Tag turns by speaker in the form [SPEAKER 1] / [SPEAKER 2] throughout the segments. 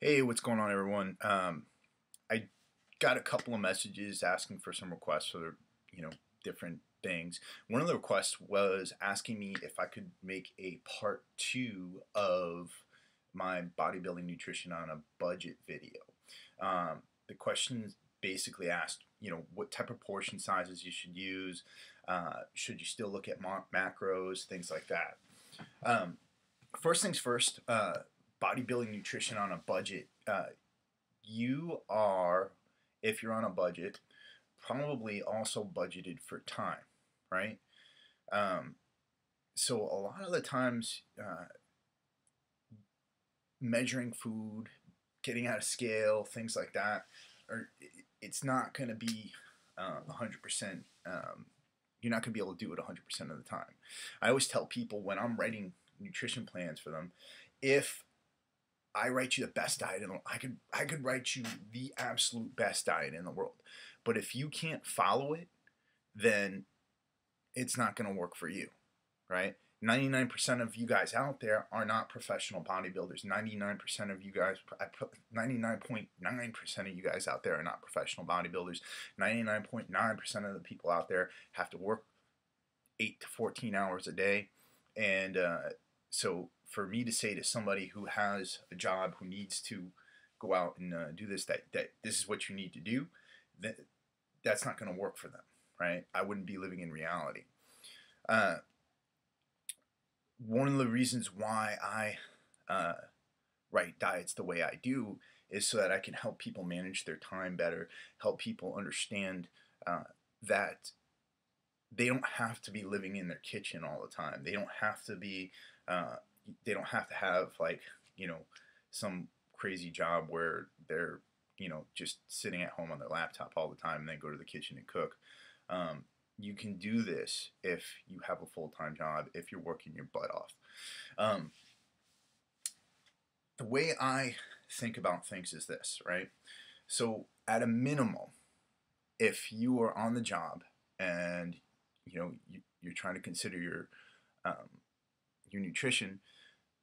[SPEAKER 1] Hey, what's going on, everyone? I got a couple of messages asking for some requests for, different things. One of the requests was asking me if I could make a part two of my bodybuilding nutrition on a budget video. The questions basically asked, what type of portion sizes you should use, should you still look at macros, things like that. Um, First things first, bodybuilding nutrition on a budget. You are, if you're on a budget, probably also budgeted for time, right? Um, so a lot of the times, measuring food, getting out of scale, things like that, or it's not going to be 100%. You're not going to be able to do it 100% of the time. I always tell people when I'm writing nutrition plans for them, if I write you the best diet in the world, I could write you the absolute best diet in the world, but if you can't follow it, then it's not going to work for you, right? 99% of you guys out there are not professional bodybuilders. 99% of you guys, 99.9% of you guys out there are not professional bodybuilders. 99.9% of the people out there have to work 8 to 14 hours a day. And so for me to say to somebody who has a job, who needs to go out and do this, that this is what you need to do, that's not going to work for them, right? I wouldn't be living in reality. One of the reasons why I write diets the way I do is so that I can help people manage their time better, help people understand that they don't have to be living in their kitchen all the time. They don't have to be, they don't have to have some crazy job where they're, just sitting at home on their laptop all the time and then go to the kitchen and cook. You can do this if you have a full-time job, if you're working your butt off. The way I think about things is this, right? So at a minimum, if you are on the job and you're trying to consider your nutrition,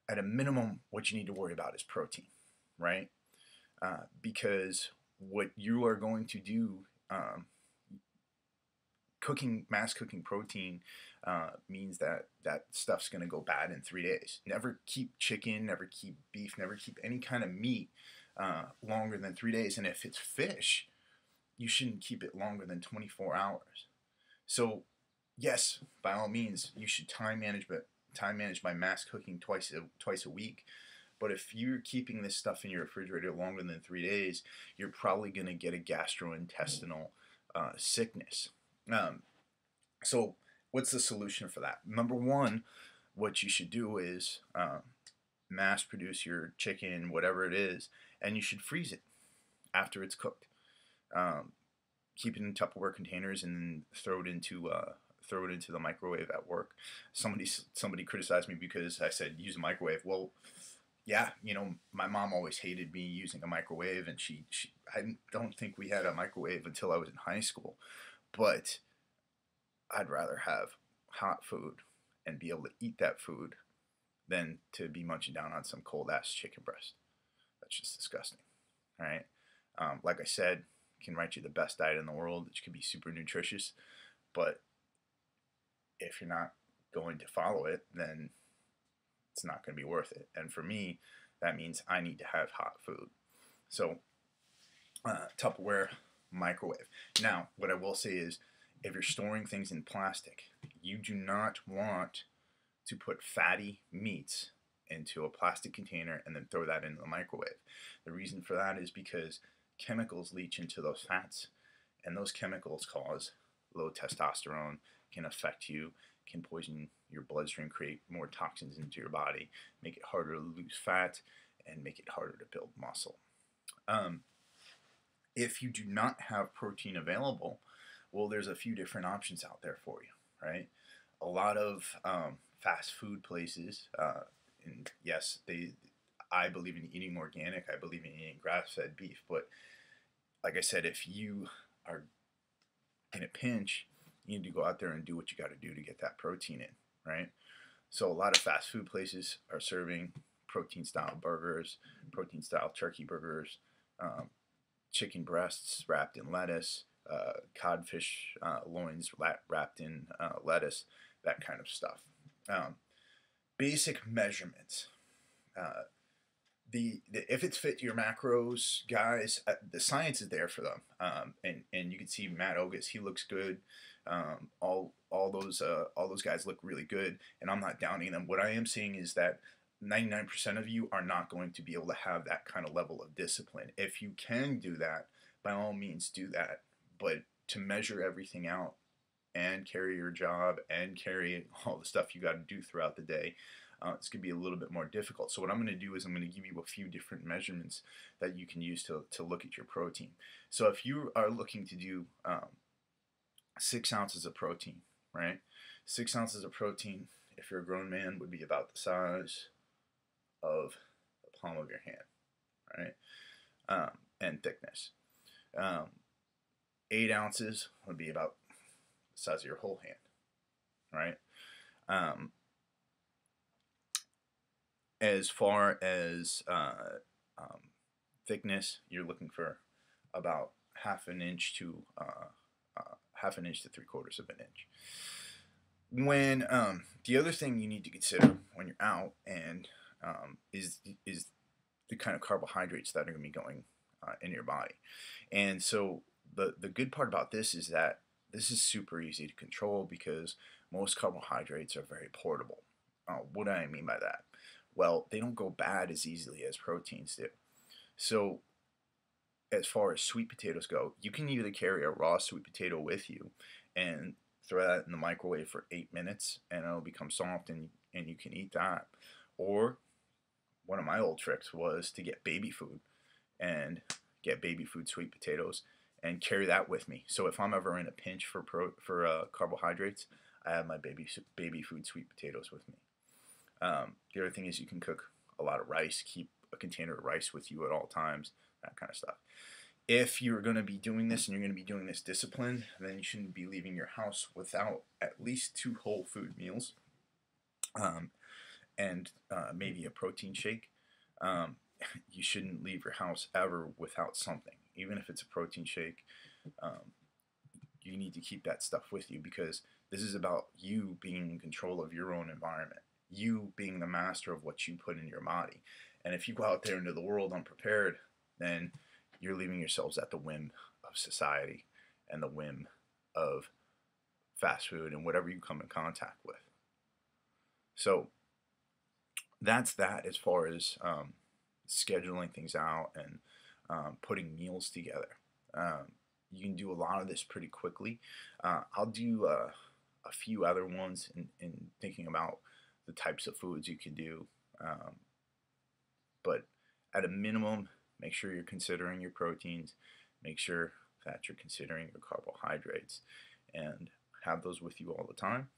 [SPEAKER 1] at a minimum, what you need to worry about is protein, right? Because what you are going to do, mass cooking protein means that stuff's going to go bad in 3 days. Never keep chicken, never keep beef, never keep any kind of meat longer than 3 days. And if it's fish, you shouldn't keep it longer than 24 hours. So yes, by all means, you should time manage by mass cooking twice a week. But if you're keeping this stuff in your refrigerator longer than 3 days, you're probably going to get a gastrointestinal sickness. So what's the solution for that? Number one, what you should do is mass produce your chicken, whatever it is, and you should freeze it after it's cooked. Keep it in Tupperware containers and then throw it into the microwave at work. Somebody criticized me because I said use a microwave. Well, yeah, my mom always hated me using a microwave, and I don't think we had a microwave until I was in high school. But I'd rather have hot food and be able to eat that food than to be munching down on some cold ass chicken breast. That's just disgusting. All right. Like I said, can write you the best diet in the world, which could be super nutritious, but if you're not going to follow it, then it's not going to be worth it. And for me, that means I need to have hot food. So Tupperware, microwave. Now, what I will say is, if you're storing things in plastic, you do not want to put fatty meats into a plastic container and then throw that into the microwave. The reason for that is because chemicals leach into those fats, and those chemicals cause low testosterone, can affect you, can poison your bloodstream, create more toxins into your body, make it harder to lose fat, and make it harder to build muscle. If you do not have protein available, well, there's a few different options out there for you, right? A lot of fast food places, and yes, I believe in eating organic. I believe in eating grass-fed beef. But like I said, if you are in a pinch, you need to go out there and do what you got to do to get that protein in, right? So a lot of fast food places are serving protein style burgers, protein style turkey burgers, chicken breasts wrapped in lettuce, codfish loins wrapped in lettuce, that kind of stuff. Basic measurements. If it's fit to your macros, guys, the science is there for them. And you can see Matt Ogus, he looks good. All those guys look really good, and I'm not downing them. What I am saying is that 99% of you are not going to be able to have that kind of level of discipline. If you can do that, by all means do that. But to measure everything out and carry your job and carry all the stuff you got to do throughout the day, it's going to be a little bit more difficult. So what I'm going to do is I'm going to give you a few different measurements that you can use to look at your protein. So if you are looking to do 6 ounces of protein, right? 6 ounces of protein, if you're a grown man, would be about the size of the palm of your hand, right? And thickness. 8 ounces would be about the size of your whole hand, right? As far as thickness, you're looking for about half an inch to 3/4 of an inch. When the other thing you need to consider when you're out and is the kind of carbohydrates that are going to be going in your body. And so the good part about this is that this is super easy to control because most carbohydrates are very portable. What do I mean by that? Well, they don't go bad as easily as proteins do. So as far as sweet potatoes go, you can either carry a raw sweet potato with you and throw that in the microwave for 8 minutes and it'll become soft and you can eat that. Or one of my old tricks was to get baby food and get baby food sweet potatoes and carry that with me. So if I'm ever in a pinch for carbohydrates, I have my baby food sweet potatoes with me. The other thing is you can cook a lot of rice, keep a container of rice with you at all times, that kind of stuff. If you're going to be doing this and you're going to be doing this discipline, then you shouldn't be leaving your house without at least 2 whole food meals and maybe a protein shake. You shouldn't leave your house ever without something. Even if it's a protein shake, you need to keep that stuff with you because this is about you being in control of your own environment, you being the master of what you put in your body. And if you go out there into the world unprepared, then you're leaving yourselves at the whim of society and the whim of fast food and whatever you come in contact with. So that's that as far as scheduling things out and putting meals together. You can do a lot of this pretty quickly. I'll do a few other ones in thinking about the types of foods you can do. But at a minimum, make sure you're considering your proteins. Make sure that you're considering your carbohydrates, and have those with you all the time.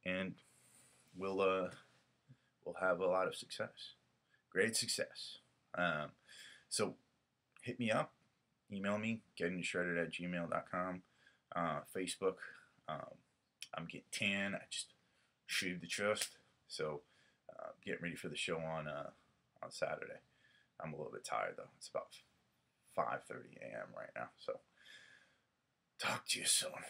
[SPEAKER 1] And we'll have a lot of success, great success. So hit me up, email me, gettingshredded@gmail.com. Facebook, I'm getting tan. I just shaved the chest, so getting ready for the show on Saturday. I'm a little bit tired though. It's about 5:30 a.m. right now, so talk to you soon.